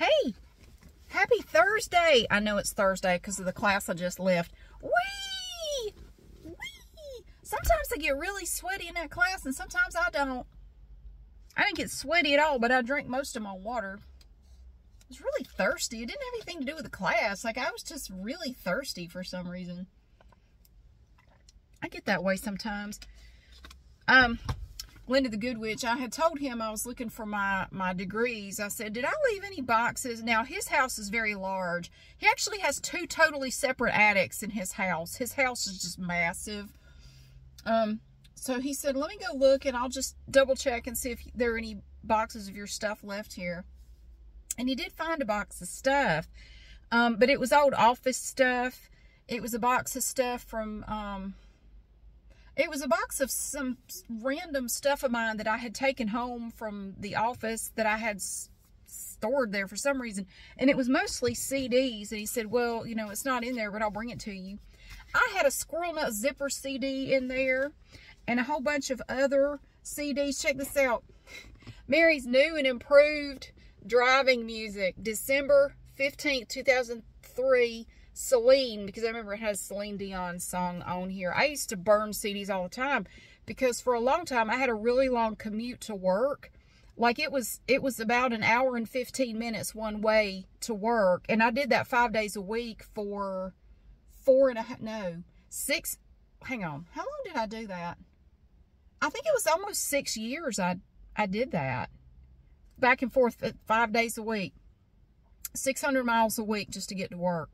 Hey, happy Thursday. I know it's Thursday because of the class I just left. Whee! Whee! Sometimes I get really sweaty in that class and sometimes I don't. I didn't get sweaty at all, but I drank most of my water. I was really thirsty. It didn't have anything to do with the class. Like, I was just really thirsty for some reason. I get that way sometimes. Linda the Good Witch, I had told him I was looking for my degrees. I said, did I leave any boxes? Now, his house is very large. He actually has 2 totally separate attics in his house. His house is just massive. So he said, let me go look and I'll just double check and see if there are any boxes of your stuff left here. And he did find a box of stuff. But it was old office stuff. It was a box of stuff from, it was a box of some random stuff of mine that I had taken home from the office that I had stored there for some reason. And it was mostly CDs. And he said, well, you know, it's not in there, but I'll bring it to you. I had a Squirrel Nut Zipper CD in there and a whole bunch of other CDs. Check this out. Mary's New and Improved Driving Music, December 15th, 2003. Celine, because I remember it has Celine Dion's song on here. I used to burn CDs all the time because for a long time I had a really long commute to work. Like it was about an hour and 15 minutes one way to work, and I did that 5 days a week for 6. Hang on, how long did I do that? I think it was almost 6 years. I did that back and forth 5 days a week, 600 miles a week just to get to work.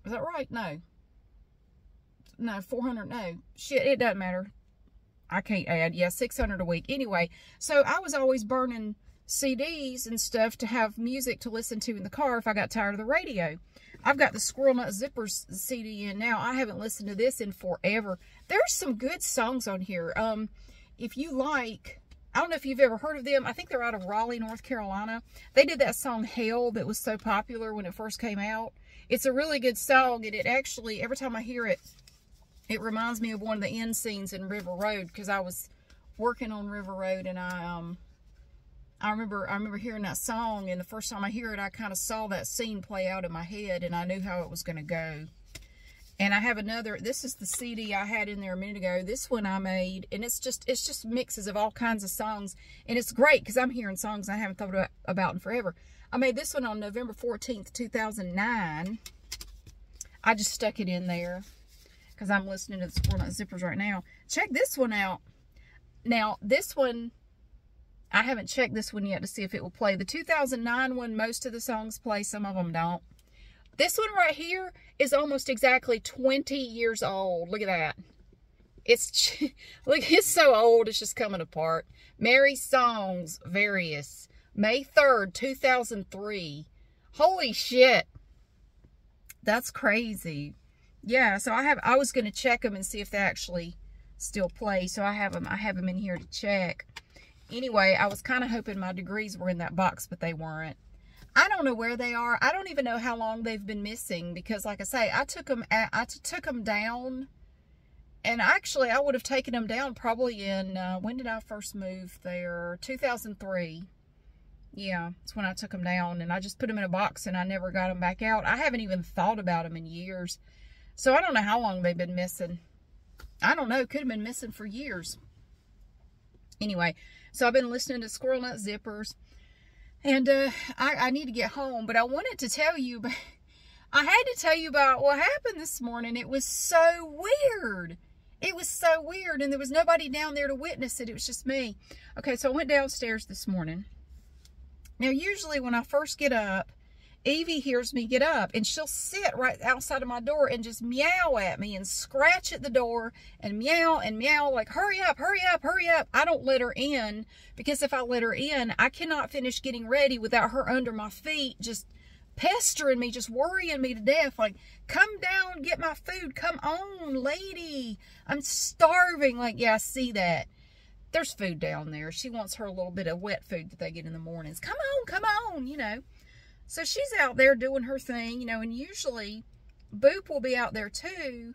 Is that right? No, 400, no. Shit, it doesn't matter. I can't add. Yeah, 600 a week. Anyway, so I was always burning CDs and stuff to have music to listen to in the car if I got tired of the radio. I've got the Squirrel Nut Zippers CD in now. I haven't listened to this in forever. There's some good songs on here. If you like, I don't know if you've ever heard of them. I think they're out of Raleigh, North Carolina. They did that song Hell that was so popular when it first came out. It's a really good song, and it actually, every time I hear it, it reminds me of one of the end scenes in River Road, because I was working on River Road, and I remember hearing that song, and the first time I hear it, I kind of saw that scene play out in my head, and I knew how it was going to go. And I have another, this is the CD I had in there a minute ago. This one I made, and it's just mixes of all kinds of songs, and it's great, because I'm hearing songs I haven't thought about in forever. I made this one on November 14th, 2009. I just stuck it in there because I'm listening to the Squirrel Nut Zippers right now. Check this one out. Now, this one, I haven't checked this one yet to see if it will play. The 2009 one, most of the songs play. Some of them don't. This one right here is almost exactly 20 years old. Look at that. It's, look, it's so old, it's just coming apart. Mary's Songs, Various. May 3rd, 2003. Holy shit. That's crazy. Yeah, so I was going to check them and see if they actually still play. So I have them in here to check. Anyway, I was kind of hoping my degrees were in that box, but they weren't. I don't know where they are. I don't even know how long they've been missing because, like I say, I took them down. And actually, I would have taken them down probably in, when did I first move there? 2003. Yeah, that's when I took them down, and I just put them in a box, and I never got them back out. I haven't even thought about them in years. So I don't know how long they've been missing. I don't know. Could have been missing for years. Anyway, so I've been listening to Squirrel Nut Zippers, and I need to get home, but I wanted to tell you, I had to tell you about what happened this morning. It was so weird. It was so weird, and there was nobody down there to witness it. It was just me. Okay, so I went downstairs this morning. Now, usually when I first get up, Evie hears me get up, and she'll sit right outside of my door and just meow at me and scratch at the door and meow, like, hurry up, hurry up, hurry up. I don't let her in, because if I let her in, I cannot finish getting ready without her under my feet, just pestering me, just worrying me to death. Like, come down, get my food. Come on, lady. I'm starving. Like, yeah, I see that. There's food down there. She wants her little bit of wet food that they get in the mornings. Come on, you know. So she's out there doing her thing, you know, and usually Boop will be out there too.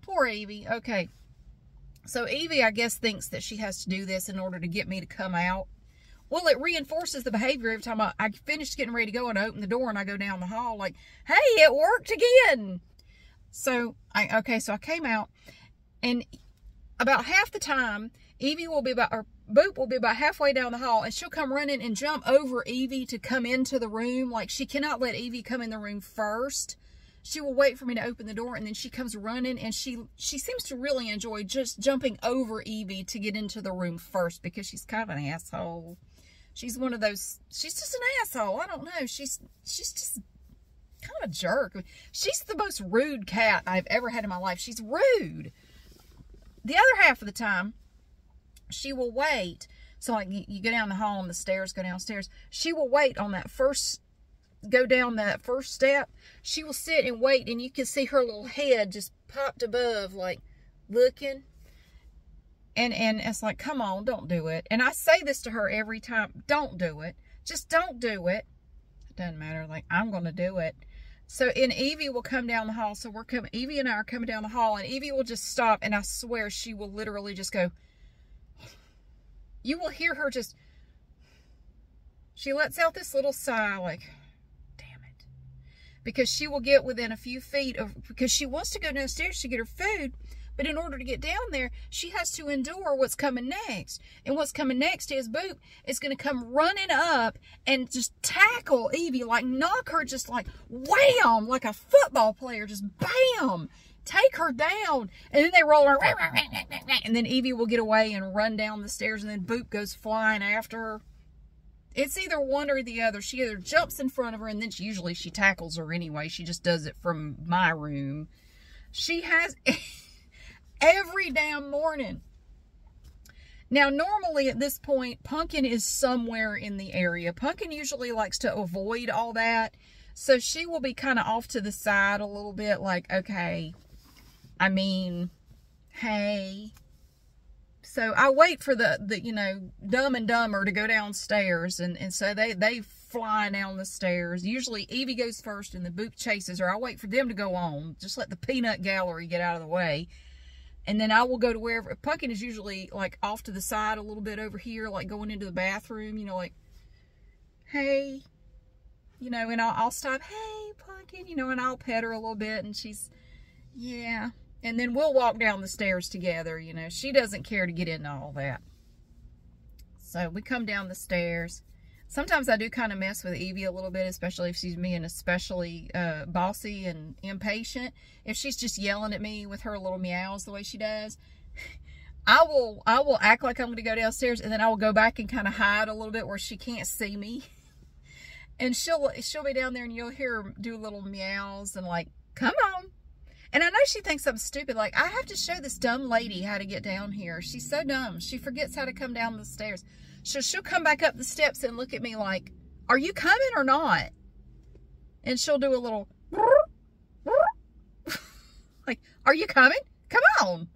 Poor Evie. Okay. So Evie, I guess, thinks that she has to do this in order to get me to come out. Well, it reinforces the behavior every time I finish getting ready to go and I open the door and I go down the hall like, hey, it worked again. So I came out, and about half the time, Boop will be about halfway down the hall, and she'll come running and jump over Evie to come into the room. Like, she cannot let Evie come in the room first. She will wait for me to open the door, and then she comes running, and she seems to really enjoy just jumping over Evie to get into the room first, because she's kind of an asshole. She's one of those, she's just an asshole. I don't know. She's just kind of a jerk. She's the most rude cat I've ever had in my life. She's rude. The other half of the time, she will wait. So, like, you go down the hall and the stairs go downstairs. She will wait on that first, go down that first step. She will sit and wait, and you can see her little head just popped above, like, looking. And it's like, come on, don't do it. And I say this to her every time. Don't do it. Just don't do it. It doesn't matter. Like, I'm going to do it. So, and Evie will come down the hall. So Evie and I are coming down the hall, and Evie will just stop, and I swear she will literally just go, you will hear her just, she lets out this little sigh, like, damn it. Because she will get within a few feet of, because she wants to go downstairs to get her food, but in order to get down there, she has to endure what's coming next. And what's coming next is Boop is going to come running up and just tackle Evie, like knock her just like wham, like a football player, just bam, take her down. And then they roll her, and then Evie will get away and run down the stairs, and then Boop goes flying after her. It's either one or the other. She either jumps in front of her, and then usually she tackles her anyway. She just does it from my room. She has... every damn morning. Now, normally at this point, Punkin is somewhere in the area. Punkin usually likes to avoid all that. So she will be kind of off to the side a little bit. Like, okay, I mean, hey. So I wait for the you know, Dumb and Dumber to go downstairs. And so they fly down the stairs. Usually Evie goes first and the Boop chases her. I wait for them to go on. Just let the peanut gallery get out of the way. And then I will go to wherever. Punkin is usually like off to the side a little bit over here, like going into the bathroom, you know, like, hey, you know, and I'll stop, hey, Punkin, you know, and I'll pet her a little bit, and she's, yeah. And then we'll walk down the stairs together, you know. She doesn't care to get into all that. So we come down the stairs. Sometimes I do kind of mess with Evie a little bit, especially if she's being especially bossy and impatient. If she's just yelling at me with her little meows the way she does, I will act like I'm going to go downstairs, and then I will go back and kind of hide a little bit where she can't see me. And she'll be down there, and you'll hear her do little meows and like, come on. And I know she thinks I'm stupid. Like, I have to show this dumb lady how to get down here. She's so dumb. She forgets how to come down the stairs. So she'll come back up the steps and look at me like, are you coming or not? And she'll do a little, like, are you coming? Come on.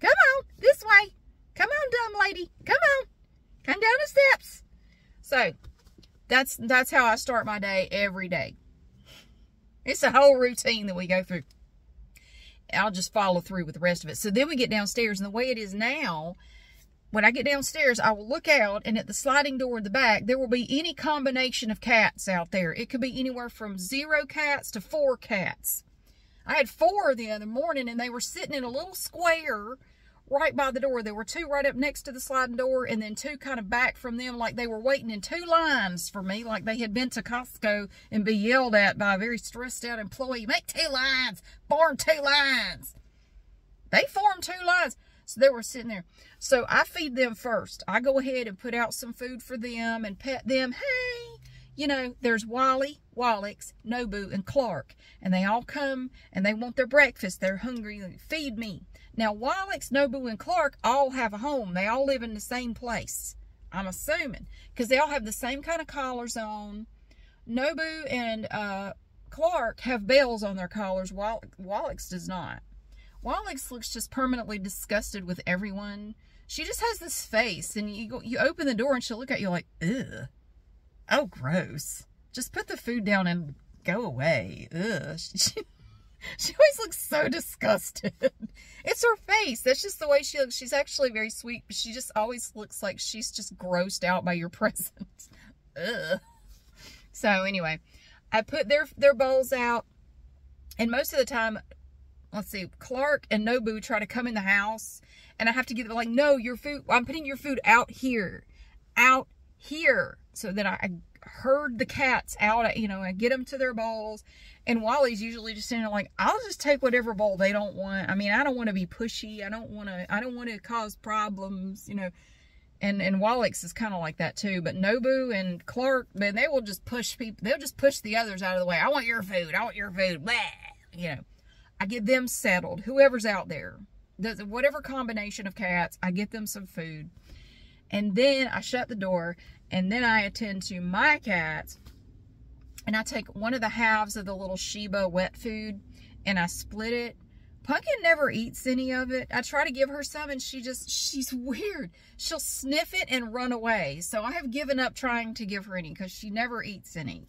Come on. This way. Come on, dumb lady. Come on. Come down the steps. So that's how I start my day every day. It's a whole routine that we go through. I'll just follow through with the rest of it. So then we get downstairs, and the way it is now, when I get downstairs, I will look out, and at the sliding door in the back, there will be any combination of cats out there. It could be anywhere from 0 cats to 4 cats. I had 4 the other morning, and they were sitting in a little square right by the door. There were 2 right up next to the sliding door, and then 2 kind of back from them, like they were waiting in 2 lines for me, like they had been to Costco and be yelled at by a very stressed out employee. Make 2 lines, form 2 lines. They formed 2 lines. So they were sitting there. So I feed them first. I go ahead and put out some food for them and pet them. Hey, you know, there's Wally, Wallix, Nobu, and Clark. And they all come and they want their breakfast. They're hungry. Feed me. Now, Wallix, Nobu, and Clark all have a home. They all live in the same place, I'm assuming, because they all have the same kind of collars on. Nobu and Clark have bells on their collars. Wallix does not. Wallix looks just permanently disgusted with everyone. She just has this face, and you open the door and she'll look at you like, ugh, oh, gross. Just put the food down and go away. Ugh. She always looks so disgusted. It's her face. That's just the way she looks. She's actually very sweet, but she just always looks like she's just grossed out by your presence. Ugh. So anyway, I put their bowls out, and most of the time, let's see, Clark and Nobu try to come in the house, and I have to give them like, no, your food, I'm putting your food out here. So that I herd the cats out, you know, I get them to their bowls. And Wally's usually just sitting there like, I'll just take whatever bowl they don't want. I mean, I don't want to be pushy. I don't want to cause problems, you know. And Wallix is kind of like that too. But Nobu and Clark, man, they will just push people. They'll just push the others out of the way. I want your food. I want your food. Blah. You know, I get them settled. Whoever's out there, whatever combination of cats, I get them some food. And then I shut the door, and then I attend to my cats. And I take one of the halves of the little Sheba wet food, and I split it. Punkin never eats any of it. I try to give her some, and she's weird. She'll sniff it and run away. So I have given up trying to give her any, because she never eats any.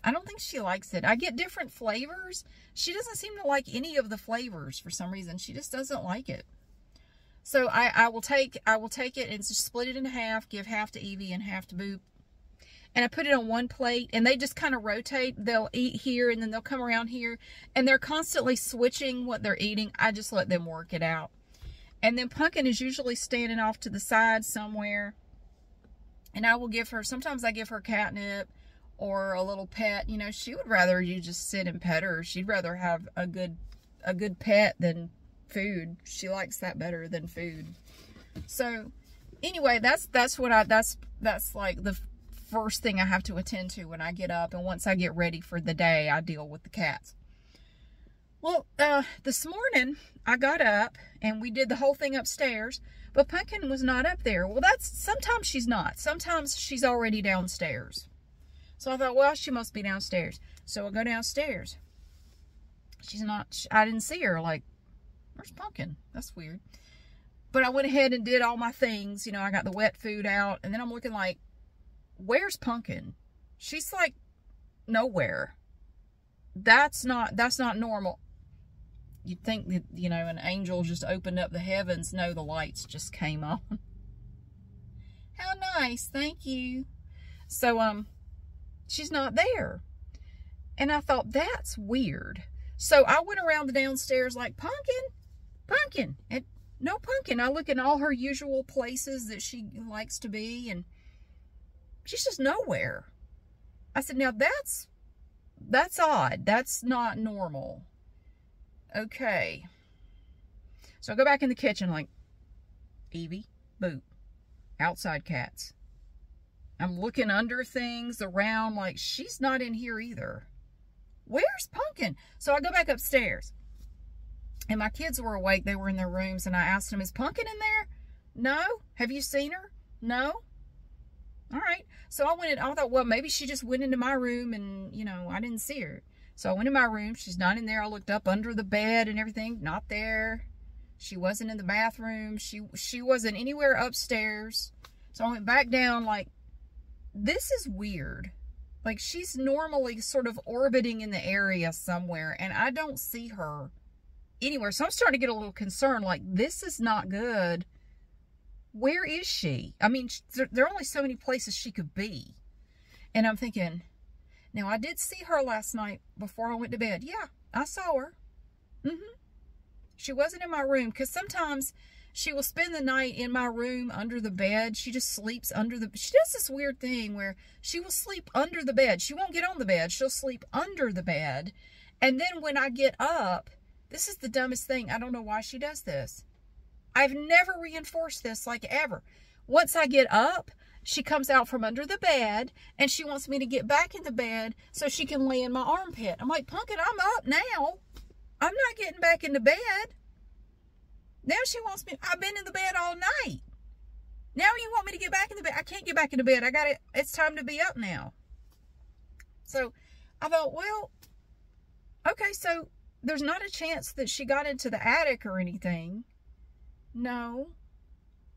I don't think she likes it. I get different flavors. She doesn't seem to like any of the flavors for some reason. She just doesn't like it. So I will take it and just split it in half, give half to Evie and half to Boop. And I put it on one plate, and they just kind of rotate. They'll eat here, and then they'll come around here. And they're constantly switching what they're eating. I just let them work it out. And then Punkin is usually standing off to the side somewhere. And I will give her, sometimes I give her catnip or a little pet. You know, she would rather you just sit and pet her. She'd rather have a good pet than food. She likes that better than food. So anyway, that's like the first thing I have to attend to when I get up, and once I get ready for the day, I deal with the cats. Well, this morning I got up and we did the whole thing upstairs, but Punkin was not up there. Well, sometimes she's not. Sometimes she's already downstairs. So I thought, well, she must be downstairs. So I go downstairs. She's not. I didn't see her. Like, where's Punkin? That's weird. But I went ahead and did all my things. You know, I got the wet food out, and then I'm looking like, where's Punkin? She's like nowhere. That's not normal. You'd think that, you know, an angel just opened up the heavens. No, the lights just came on. How nice. Thank you. So, she's not there. And I thought, that's weird. So I went around the downstairs like, Punkin. And no Punkin. I look in all her usual places that she likes to be, and she's just nowhere. I said, now that's odd. That's not normal. Okay. So I go back in the kitchen like, Evie, Boop, outside cats. I'm looking under things, around, like, she's not in here either. Where's Punkin? So I go back upstairs. And my kids were awake. They were in their rooms, and I asked them, is Punkin in there? No. Have you seen her? No. All right. So I thought, well, maybe she just went into my room and, you know, I didn't see her. So I went in my room. She's not in there. I looked up under the bed and everything. Not there. She wasn't in the bathroom. She wasn't anywhere upstairs. So I went back down like, this is weird. Like, she's normally sort of orbiting in the area somewhere, and I don't see her anywhere. So I'm starting to get a little concerned. Like, this is not good. Where is she? I mean, there are only so many places she could be. And I'm thinking, now, I did see her last night before I went to bed. Yeah, I saw her. She wasn't in my room, because sometimes she will spend the night in my room under the bed. She just sleeps under the... She does this weird thing where she will sleep under the bed. She won't get on the bed. She'll sleep under the bed. And then when I get up, this is the dumbest thing. I don't know why she does this. I've never reinforced this, like, ever. Once I get up, she comes out from under the bed, and she wants me to get back in the bed so she can lay in my armpit. I'm like, Punkin, I'm up now. I'm not getting back in the bed. Now she wants me. I've been in the bed all night. Now you want me to get back in the bed. I can't get back in the bed. It's time to be up now. So I thought, well, okay, so there's not a chance that she got into the attic or anything. No.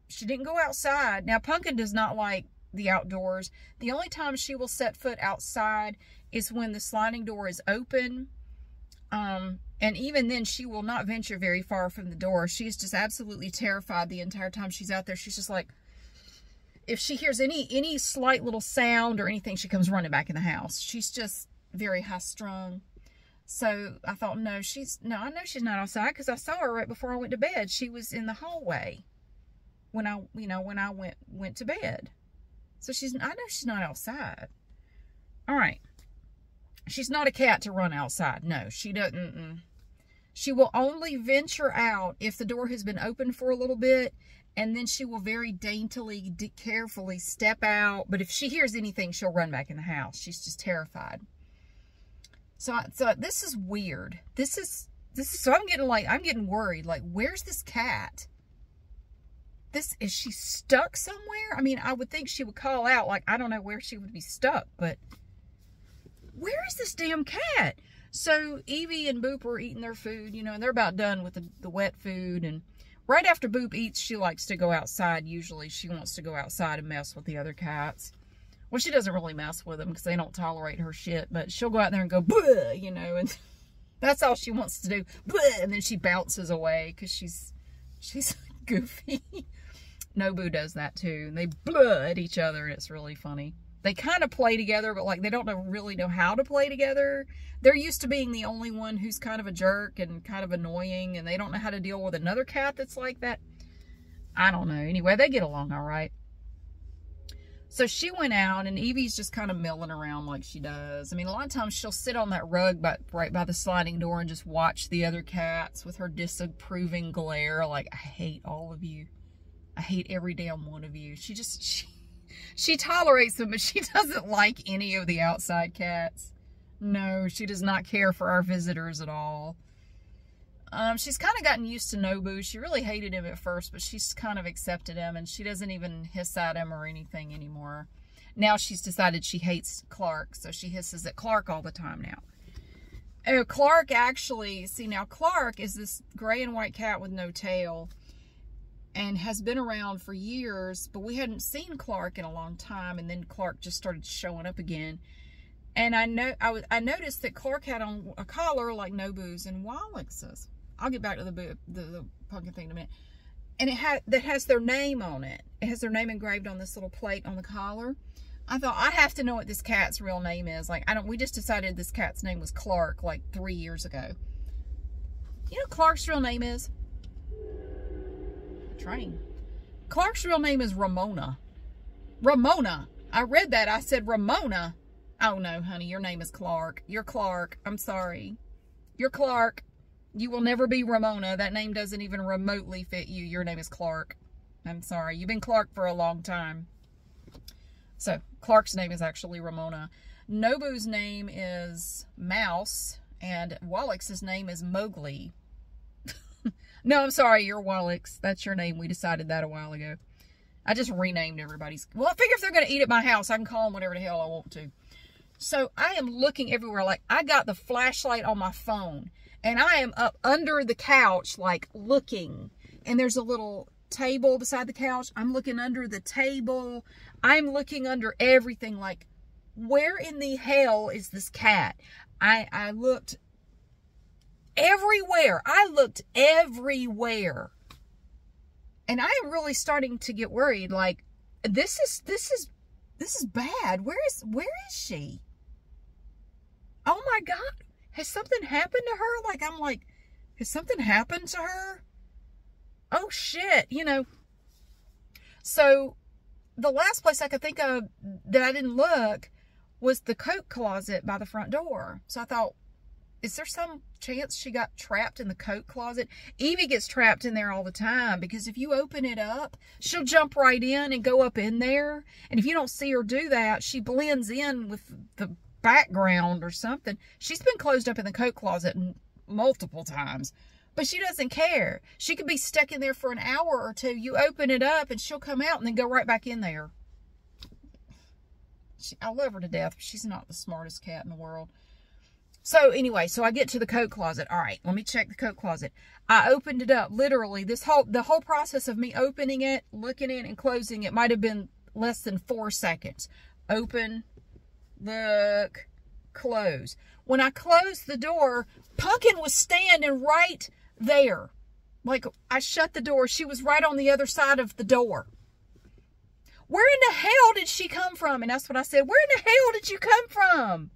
She didn't go outside. Now, Punkin does not like the outdoors. The only time she will set foot outside is when the sliding door is open, And even then, she will not venture very far from the door. She's just absolutely terrified the entire time she's out there. She's just like, if she hears any slight little sound or anything, she comes running back in the house. She's just very high-strung. So I thought, I know she's not outside, because I saw her right before I went to bed. She was in the hallway when I went to bed. So I know she's not outside. All right. She's not a cat to run outside. No, she doesn't. She will only venture out if the door has been open for a little bit, and then she will very daintily, carefully step out. But if she hears anything, she'll run back in the house. She's just terrified. So this is weird. So I'm getting worried. Like, where's this cat? Is she stuck somewhere? I mean, I would think she would call out. Like, I don't know where she would be stuck, but where is this damn cat? So Evie and Boop are eating their food, and they're about done with the wet food. And right after Boop eats, she likes to go outside. Usually she wants to go outside and mess with the other cats. Well, she doesn't really mess with them because they don't tolerate her shit. But she'll go out there and go, "Bleh," and that's all she wants to do. Bleh, and then she bounces away because she's goofy. Nobu does that too. And they bleh at each other, and it's really funny. They kind of play together, but like they don't really know how to play together. They're used to being the only one who's kind of a jerk and kind of annoying, and they don't know how to deal with another cat that's like that. I don't know. Anyway, they get along all right. So she went out, and Evie's just kind of milling around like she does. I mean, a lot of times she'll sit on that rug right by the sliding door and just watch the other cats with her disapproving glare. Like, I hate all of you. I hate every damn one of you. She tolerates them, but she doesn't like any of the outside cats. No, she does not care for our visitors at all. She's kind of gotten used to Nobu. She really hated him at first, but she's kind of accepted him, and she doesn't even hiss at him or anything anymore. Now she's decided she hates Clark, so she hisses at Clark all the time now. Oh, Clark actually, now Clark is this gray and white cat with no tail, and has been around for years, but we hadn't seen Clark in a long time, and then Clark just started showing up again. And I noticed that Clark had on a collar like Nobu's and Wallex's. I'll get back to the Punkin thing in a minute. And that has their name on it. It has their name engraved on this little plate on the collar. I thought, I have to know what this cat's real name is. Like, we just decided this cat's name was Clark like 3 years ago. You know what Clark's real name is? Train. Clark's real name is Ramona. Ramona. I read that. I said Ramona. Oh no, honey, your name is Clark. You're Clark. I'm sorry. You're Clark. You will never be Ramona. That name doesn't even remotely fit you. Your name is Clark. I'm sorry. You've been Clark for a long time. So, Clark's name is actually Ramona. Nobu's name is Mouse, and Wallex's name is Mowgli. No, I'm sorry, you're Wallix. That's your name. We decided that a while ago. I just renamed everybody's. Well, I figure if they're going to eat at my house, I can call them whatever the hell I want to. So I am looking everywhere. Like, I got the flashlight on my phone, and I am up under the couch, like, looking. And there's a little table beside the couch. I'm looking under the table. I'm looking under everything. Like, where in the hell is this cat? I looked everywhere. I looked everywhere. And I am really starting to get worried. Like, this is bad. Where is she? Oh my God. Has something happened to her? Like, I'm like, has something happened to her? Oh shit, So the last place I could think of that I didn't look was the coat closet by the front door. So I thought, is there some chance she got trapped in the coat closet? Evie gets trapped in there all the time because if you open it up, she'll jump right in and go up in there. And if you don't see her do that, she blends in with the background or something. She's been closed up in the coat closet multiple times, but she doesn't care. She could be stuck in there for an hour or two. You open it up and she'll come out and then go right back in there. I love her to death, but she's not the smartest cat in the world. So anyway, so I get to the coat closet. All right, let me check the coat closet. I opened it up. Literally, the whole process of me opening it, looking in, and closing it might have been less than 4 seconds. Open, look, close. When I closed the door, Punkin was standing right there. Like, I shut the door. She was right on the other side of the door. Where in the hell did she come from? And that's what I said. Where in the hell did you come from?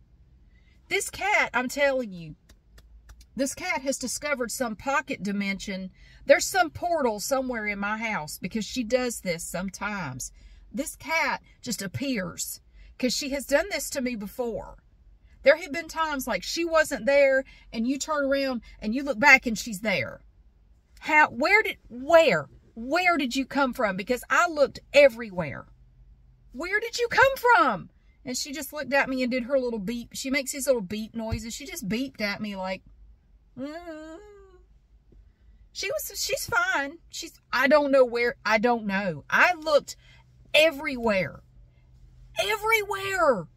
This cat, I'm telling you, this cat has discovered some pocket dimension. There's some portal somewhere in my house because she does this sometimes. This cat just appears because she has done this to me before. There have been times like she wasn't there and you turn around and you look back and she's there. Where did you come from? Because I looked everywhere. Where did you come from? And she just looked at me and did her little beep. She makes these little beep noises. She just beeped at me like, she's fine. I don't know where. I don't know. I looked everywhere. Everywhere.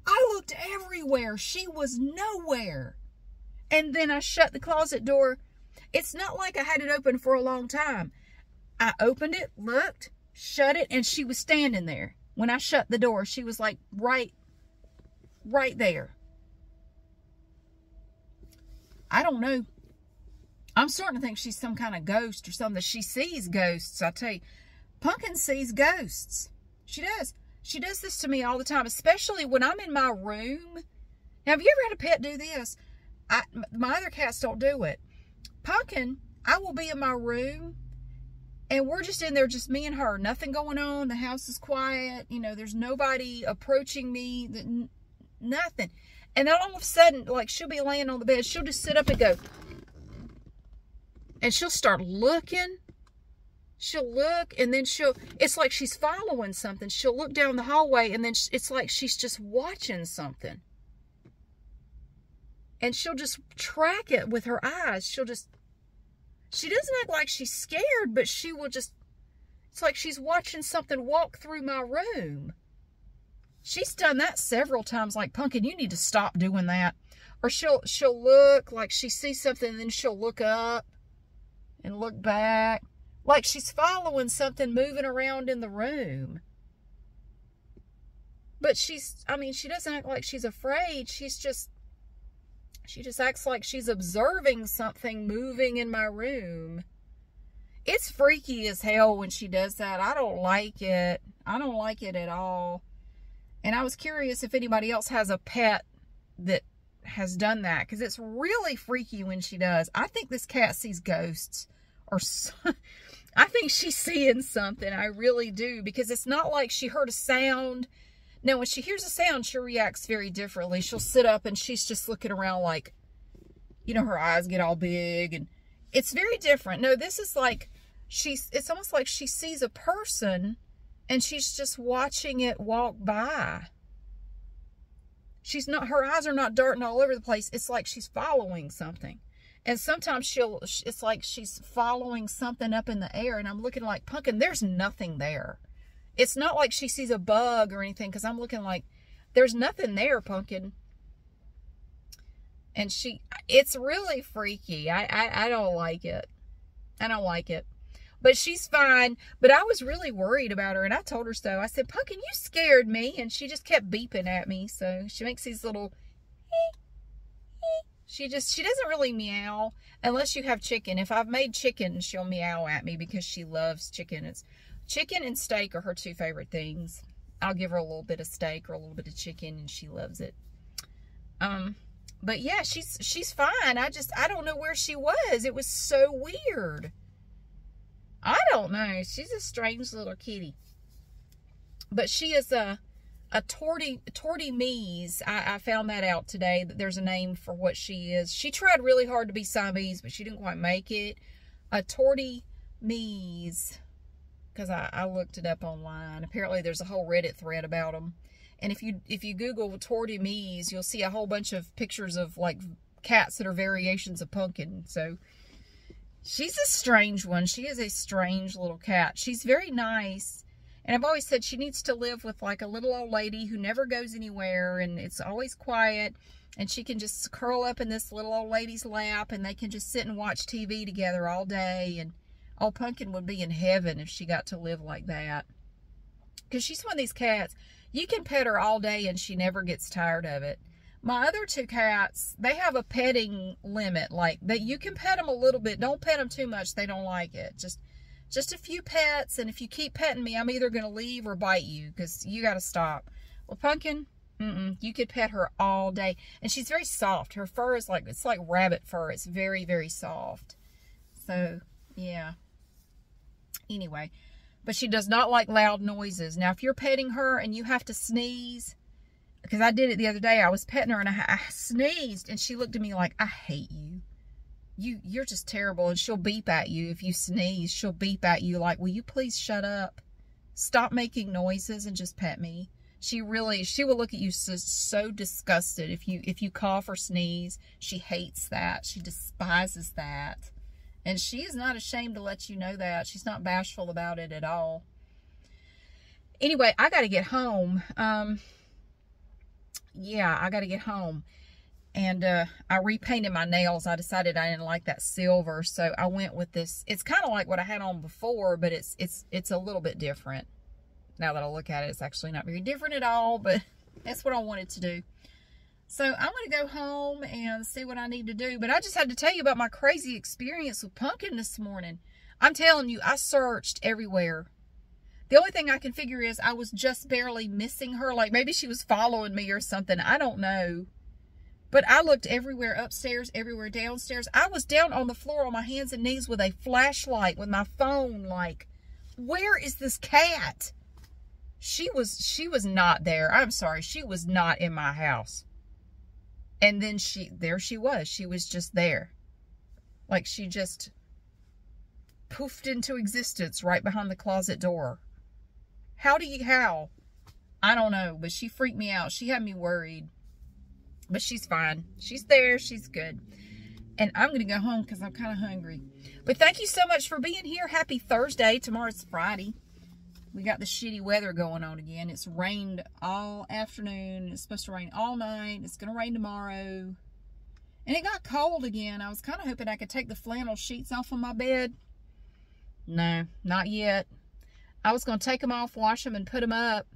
I looked everywhere. She was nowhere. And then I shut the closet door. It's not like I had it open for a long time. I opened it, looked, shut it, and she was standing there. When I shut the door, she was like right there. I don't know. I'm starting to think she's some kind of ghost or something. She sees ghosts. I tell you, Punkin sees ghosts. She does. She does this to me all the time, especially when I'm in my room. Now, have you ever had a pet do this? My other cats don't do it. Punkin, I will be in my room and we're just in there, just me and her. Nothing going on. The house is quiet. You know, there's nobody approaching me. Nothing. And then all of a sudden, like, she'll be laying on the bed. She'll just sit up and go. And she'll start looking. She'll look and then it's like she's following something. She'll look down the hallway and then it's like she's just watching something. And she'll just track it with her eyes. She doesn't act like she's scared, but she will just, it's like she's watching something walk through my room. She's done that several times. Like, Punkin, you need to stop doing that. Or she'll look like she sees something and then she'll look up and look back. Like she's following something moving around in the room. But she doesn't act like she's afraid. She just acts like she's observing something moving in my room. It's freaky as hell when she does that. I don't like it. I don't like it at all. And I was curious if anybody else has a pet that has done that, because it's really freaky when she does. I think this cat sees ghosts, or I think she's seeing something. I really do, because it's not like she heard a sound. Now, when she hears a sound, she reacts very differently. She'll sit up and she's just looking around like, you know, her eyes get all big, and it's very different. No, this is like, it's almost like she sees a person and she's just watching it walk by. Her eyes are not darting all over the place. It's like she's following something. And sometimes it's like she's following something up in the air, and I'm looking like, Punkin, there's nothing there. It's not like she sees a bug or anything, because I'm looking like, there's nothing there, Punkin. And it's really freaky. I don't like it. I don't like it. But she's fine. But I was really worried about her, and I told her so. I said, Punkin, you scared me. And she just kept beeping at me. So she makes these little, she doesn't really meow unless you have chicken. If I've made chicken, she'll meow at me because she loves chicken. Chicken and steak are her two favorite things. I'll give her a little bit of steak or a little bit of chicken, and she loves it. But yeah, she's fine. I don't know where she was. It was so weird. I don't know. She's a strange little kitty. But she is a Tortie-Mies. I found that out today, that there's a name for what she is. She tried really hard to be Siamese, but she didn't quite make it. A Tortie-Mies. Because I looked it up online. Apparently there's a whole Reddit thread about them. And if you Google Tortie-Mies, you'll see a whole bunch of pictures of like cats that are variations of Punkin. So she's a strange one. She is a strange little cat. She's very nice. And I've always said she needs to live with like a little old lady who never goes anywhere, and it's always quiet. And she can just curl up in this little old lady's lap, and they can just sit and watch TV together all day. And oh, Punkin would be in heaven if she got to live like that. Because she's one of these cats, you can pet her all day and she never gets tired of it. My other two cats, they have a petting limit. Like, that you can pet them a little bit. Don't pet them too much. They don't like it. Just a few pets, and if you keep petting me, I'm either going to leave or bite you, because you got to stop. Well, Punkin, you could pet her all day. And she's very soft. Her fur is like, it's like rabbit fur. It's very, very soft. So, yeah. Anyway, but she does not like loud noises. Now, if you're petting her and you have to sneeze, because I did it the other day. I was petting her and I sneezed, and she looked at me like, I hate you. You're just terrible. And she'll beep at you if you sneeze. She'll beep at you like, will you please shut up? Stop making noises and just pet me. She will look at you so disgusted if you cough or sneeze. She hates that. She despises that. And she is not ashamed to let you know that. She's not bashful about it at all. Anyway, I got to get home. Yeah, I got to get home. And I repainted my nails. I decided I didn't like that silver, so I went with this. It's kind of like what I had on before, but it's a little bit different. Now that I look at it, it's actually not very different at all, but that's what I wanted to do. So I'm going to go home and see what I need to do. But I just had to tell you about my crazy experience with Punkin this morning. I'm telling you, I searched everywhere. The only thing I can figure is I was just barely missing her. Like maybe she was following me or something. I don't know. But I looked everywhere, upstairs, everywhere, downstairs. I was down on the floor on my hands and knees with a flashlight, with my phone, like, where is this cat? She was not there. I'm sorry. She was not in my house. And then there she was. She was just there. Like she just poofed into existence right behind the closet door. How? I don't know, but she freaked me out. She had me worried. But she's fine. She's there. She's good. And I'm going to go home because I'm kind of hungry. But thank you so much for being here. Happy Thursday. Tomorrow's Friday. We got the shitty weather going on again. It's rained all afternoon. It's supposed to rain all night. It's going to rain tomorrow. And it got cold again. I was kind of hoping I could take the flannel sheets off of my bed. No, not yet. I was going to take them off, wash them, and put them up.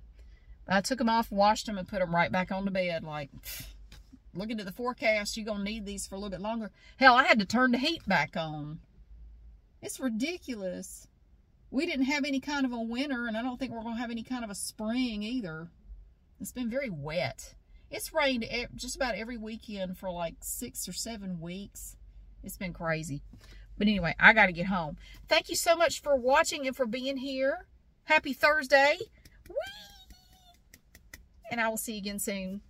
But I took them off, washed them, and put them right back on the bed. Like, looking at the forecast, you're going to need these for a little bit longer. Hell, I had to turn the heat back on. It's ridiculous. We didn't have any kind of a winter, and I don't think we're going to have any kind of a spring either. It's been very wet. It's rained just about every weekend for like 6 or 7 weeks. It's been crazy. But anyway, I got to get home. Thank you so much for watching and for being here. Happy Thursday. Whee! And I will see you again soon.